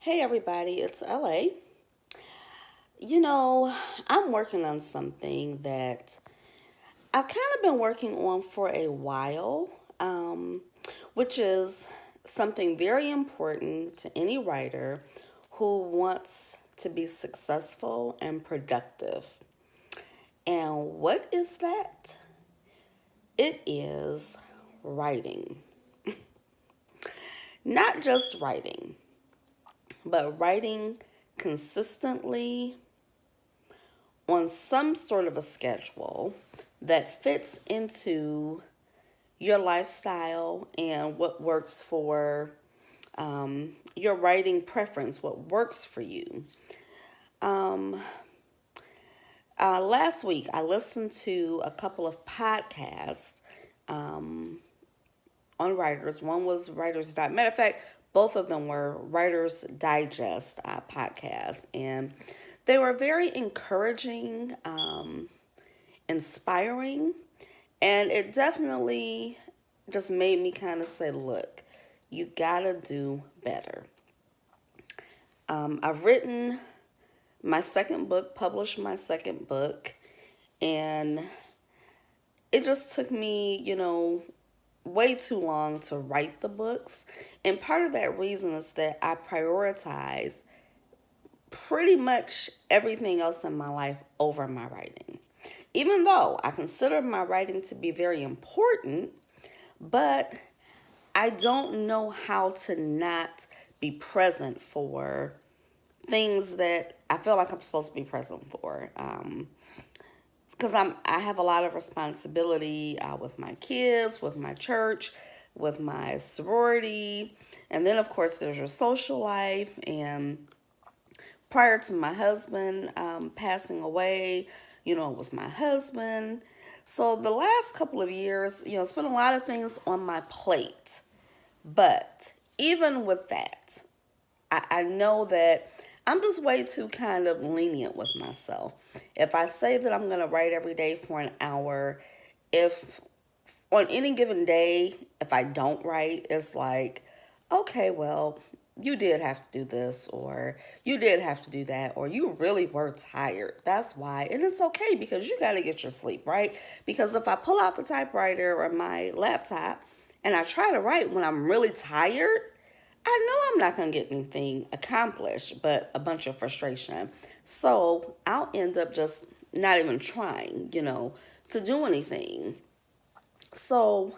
Hey everybody, it's LA. You know, I'm working on something that I've kind of been working on for a while, um, which is something very important to any writer who wants to be successful and productive. And what is that? It is writing. Not just writing, but writing consistently on some sort of a schedule that fits into your lifestyle and what works for your writing preference, what works for you. Um, Last week, I listened to a couple of podcasts um, on writers. One was Writers Digest. Matter of fact, both of them were Writers Digest podcasts, and they were very encouraging, inspiring, and it definitely just made me kind of say, look, you gotta do better. I've written my second book, published my second book, and it just took me, way too long to write the books. And part of that reason is that I prioritize pretty much everything else in my life over my writing. Even though I consider my writing to be very important, but I don't know how to not be present for things that I feel like I'm supposed to be present for. Because I have a lot of responsibility with my kids, with my church, with my sorority, and then of course there's your social life. And prior to my husband passing away, it was my husband. So the last couple of years, it's been a lot of things on my plate. But even with that, I know that I'm just way too kind of lenient with myself. If I say that I'm going to write every day for an hour, if on any given day, if I don't write, it's like, okay, well, you did have to do this, or you did have to do that, or you really were tired. That's why. And it's okay because you got to get your sleep, right? Because if I pull out the typewriter or my laptop and I try to write when I'm really tired, I know I'm not going to get anything accomplished, but a bunch of frustration. So I'll end up just not even trying, to do anything. So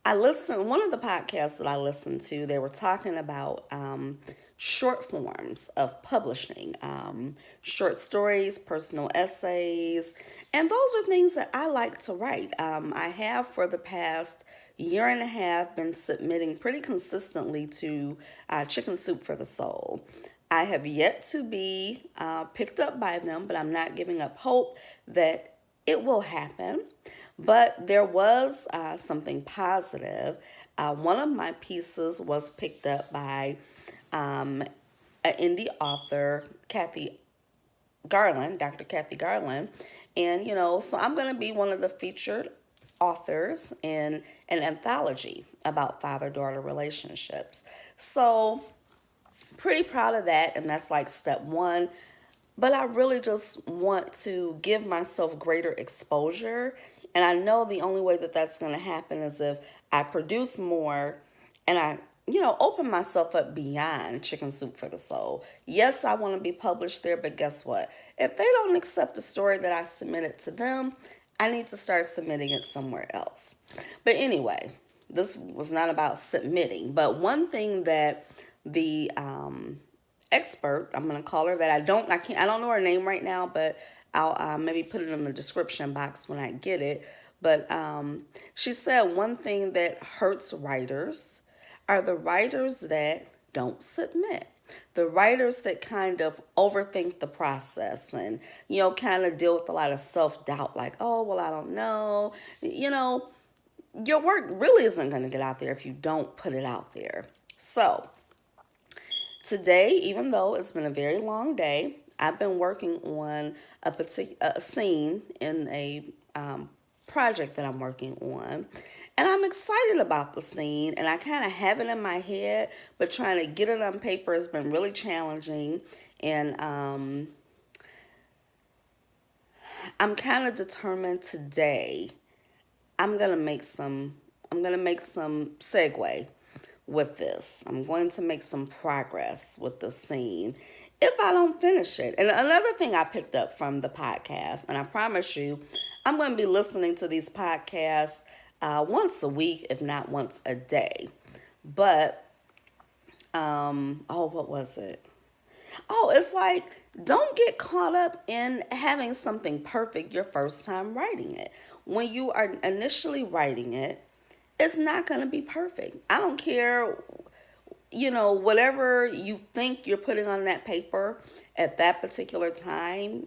one of the podcasts that I listened to, they were talking about short forms of publishing, short stories, personal essays, and those are things that I like to write. I have for the past year and a half been submitting pretty consistently to Chicken Soup for the Soul. I have yet to be picked up by them, but I'm not giving up hope that it will happen. But there was something positive. One of my pieces was picked up by an indie author, Kathy Garland, Dr. Kathy Garland. And, so I'm going to be one of the featured authors in an anthology about father daughter relationships. So, pretty proud of that. And that's like step one. But I really just want to give myself greater exposure. And I know the only way that that's going to happen is if I produce more and I, open myself up beyond Chicken Soup for the Soul. Yes, I want to be published there, but guess what? If they don't accept the story that I submitted to them, I need to start submitting it somewhere else. But anyway, this was not about submitting. But one thing that the expert, I'm going to call her that, I don't know her name right now, but I'll maybe put it in the description box when I get it. But she said one thing that hurts writers are the writers that don't submit. The writers that kind of overthink the process and, kind of deal with a lot of self doubt, like, oh, well, I don't know. Your work really isn't going to get out there if you don't put it out there. So, today, even though it's been a very long day, I've been working on a scene in a project that I'm working on. And I'm excited about the scene, and I kind of have it in my head, but trying to get it on paper has been really challenging. And I'm kind of determined today. I'm gonna make some. I'm gonna make some segue with this. I'm going to make some progress with the scene if I don't finish it. And another thing I picked up from the podcast, and I promise you, I'm going to be listening to these podcasts once a week, if not once a day. But, what was it? Oh, it's like, don't get caught up in having something perfect your first time writing it. When you are initially writing it, it's not going to be perfect. I don't care, whatever you think you're putting on that paper at that particular time,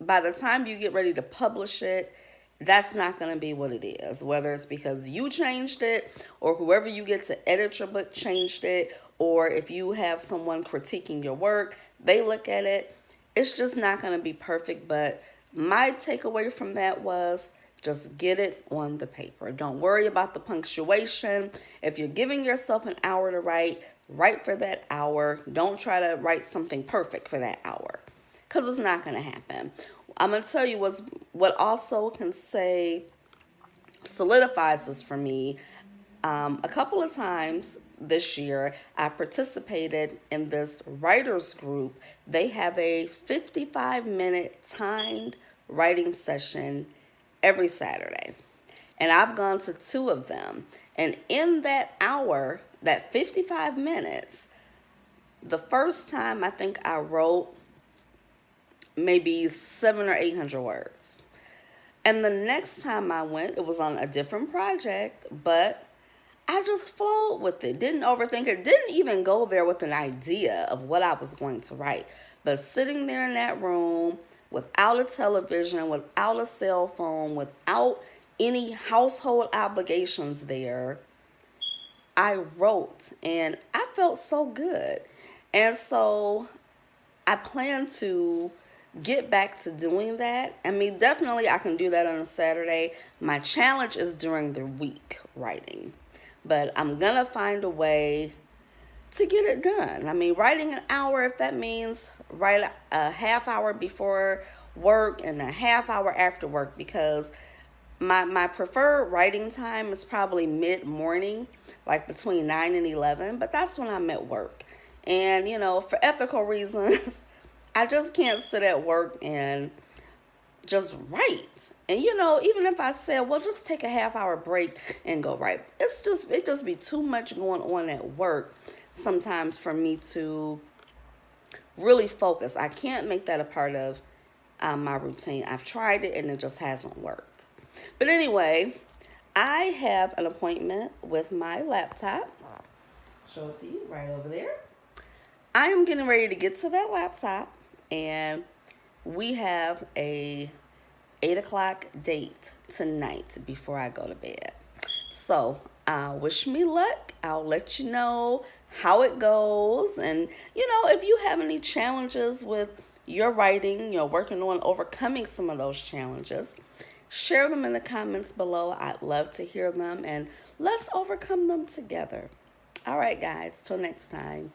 by the time you get ready to publish it, that's not going to be what it is. Whether it's because you changed it, or whoever you get to edit your book changed it, or if you have someone critiquing your work, they look at it, it's just not going to be perfect. But my takeaway from that was, just get it on the paper. Don't worry about the punctuation. If you're giving yourself an hour to write for that hour. Don't try to write something perfect for that hour, because it's not going to happen. I'm going to tell you what also can say solidifies this for me. A couple of times this year, I participated in this writers group. They have a 55-minute timed writing session every Saturday. And I've gone to 2 of them. And in that hour, that 55 minutes, the first time I think I wrote maybe 700 or 800 words. And the next time I went, it was on a different project, but I just flowed with it. Didn't overthink it. Didn't even go there with an idea of what I was going to write. But sitting there in that room, without a television, without a cell phone, without any household obligations there, I wrote, and I felt so good. And so I plan to get back to doing that. I mean, definitely I can do that on a Saturday. My challenge is during the week writing, but I'm gonna find a way to get it done. I mean, writing an hour, if that means write a half hour before work and a half hour after work, because my preferred writing time is probably mid-morning, like between 9 and 11, but that's when I'm at work. And, for ethical reasons, I just can't sit at work and just write. And, even if I said, well, just take a half hour break and go write, it just be too much going on at work sometimes for me to really focus. I can't make that a part of my routine. I've tried it and it just hasn't worked. But anyway, I have an appointment with my laptop. Show it to you right over there. I am getting ready to get to that laptop, and we have a 8 o'clock date tonight before I go to bed. So wish me luck. I'll let you know how it goes. And, if you have any challenges with your writing, you're working on overcoming some of those challenges, share them in the comments below. I'd love to hear them, and let's overcome them together. All right, guys, till next time.